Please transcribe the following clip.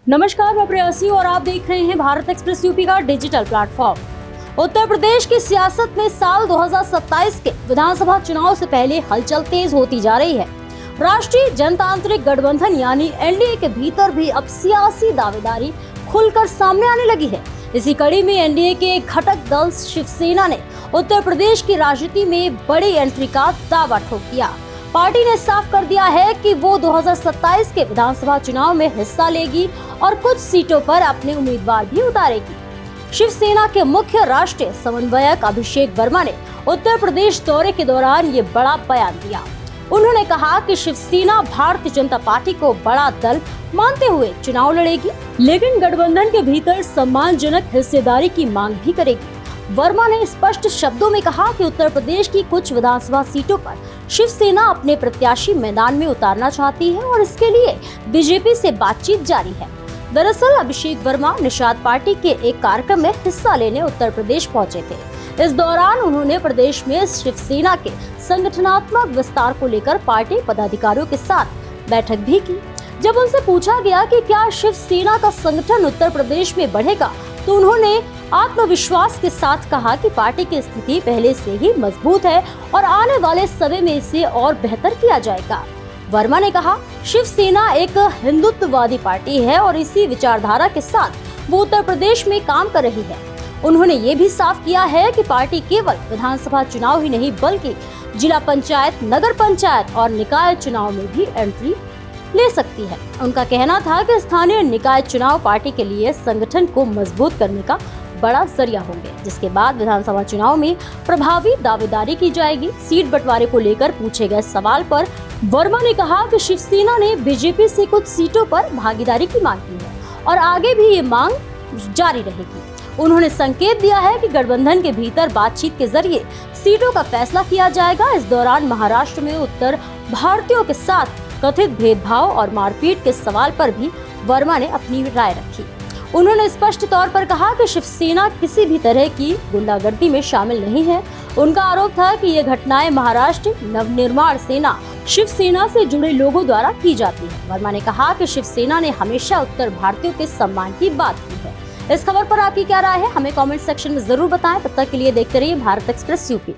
नमस्कार, मैं प्रेयसी और आप देख रहे हैं भारत एक्सप्रेस यूपी का डिजिटल प्लेटफॉर्म। उत्तर प्रदेश की सियासत में साल 2027 के विधानसभा चुनाव से पहले हलचल तेज होती जा रही है। राष्ट्रीय जनतांत्रिक गठबंधन यानी एनडीए के भीतर भी अब सियासी दावेदारी खुलकर सामने आने लगी है। इसी कड़ी में एनडीए के एक घटक दल शिवसेना ने उत्तर प्रदेश की राजनीति में बड़ी एंट्री का दावा ठोक दिया। पार्टी ने साफ कर दिया है कि वो 2027 के विधानसभा चुनाव में हिस्सा लेगी और कुछ सीटों पर अपने उम्मीदवार भी उतारेगी। शिवसेना के मुख्य राष्ट्रीय समन्वयक अभिषेक वर्मा ने उत्तर प्रदेश दौरे के दौरान ये बड़ा बयान दिया। उन्होंने कहा कि शिवसेना भारतीय जनता पार्टी को बड़ा दल मानते हुए चुनाव लड़ेगी, लेकिन गठबंधन के भीतर सम्मानजनक हिस्सेदारी की मांग भी करेगी। वर्मा ने स्पष्ट शब्दों में कहा कि उत्तर प्रदेश की कुछ विधानसभा सीटों पर शिवसेना अपने प्रत्याशी मैदान में उतारना चाहती है और इसके लिए बीजेपी से बातचीत जारी है। दरअसल अभिषेक वर्मा निषाद पार्टी के एक कार्यक्रम में हिस्सा लेने उत्तर प्रदेश पहुंचे थे। इस दौरान उन्होंने प्रदेश में शिवसेना के संगठनात्मक विस्तार को लेकर पार्टी पदाधिकारियों के साथ बैठक भी की। जब उनसे पूछा गया कि क्या शिवसेना का संगठन उत्तर प्रदेश में बढ़ेगा, तो उन्होंने आत्मविश्वास के साथ कहा कि पार्टी की स्थिति पहले से ही मजबूत है और आने वाले समय में इसे और बेहतर किया जाएगा। वर्मा ने कहा, शिवसेना एक हिंदुत्ववादी पार्टी है और इसी विचारधारा के साथ वो उत्तर प्रदेश में काम कर रही है। उन्होंने ये भी साफ किया है कि पार्टी केवल विधानसभा चुनाव ही नहीं बल्कि जिला पंचायत, नगर पंचायत और निकाय चुनाव में भी एंट्री ले सकती है। उनका कहना था कि स्थानीय निकाय चुनाव पार्टी के लिए संगठन को मजबूत करने का बड़ा जरिया होंगे, जिसके बाद विधानसभा चुनाव में प्रभावी दावेदारी की जाएगी। सीट बंटवारे को लेकर पूछे गए सवाल पर वर्मा ने कहा कि शिवसेना ने बीजेपी से कुछ सीटों पर भागीदारी की मांग की है और आगे भी ये मांग जारी रहेगी। उन्होंने संकेत दिया है कि गठबंधन के भीतर बातचीत के जरिए सीटों का फैसला किया जाएगा। इस दौरान महाराष्ट्र में उत्तर भारतीयों के साथ कथित भेदभाव और मारपीट के सवाल पर भी वर्मा ने अपनी राय रखी। उन्होंने स्पष्ट तौर पर कहा कि शिवसेना किसी भी तरह की गुंडागर्दी में शामिल नहीं है। उनका आरोप था कि ये घटनाएं महाराष्ट्र नवनिर्माण सेना शिवसेना से जुड़े लोगों द्वारा की जाती है। वर्मा ने कहा कि शिवसेना ने हमेशा उत्तर भारतीयों के सम्मान की बात की है। इस खबर पर आपकी क्या राय है, हमें कमेंट सेक्शन में जरूर बताएं। तब तक के लिए देखते रहिए भारत एक्सप्रेस यूपी।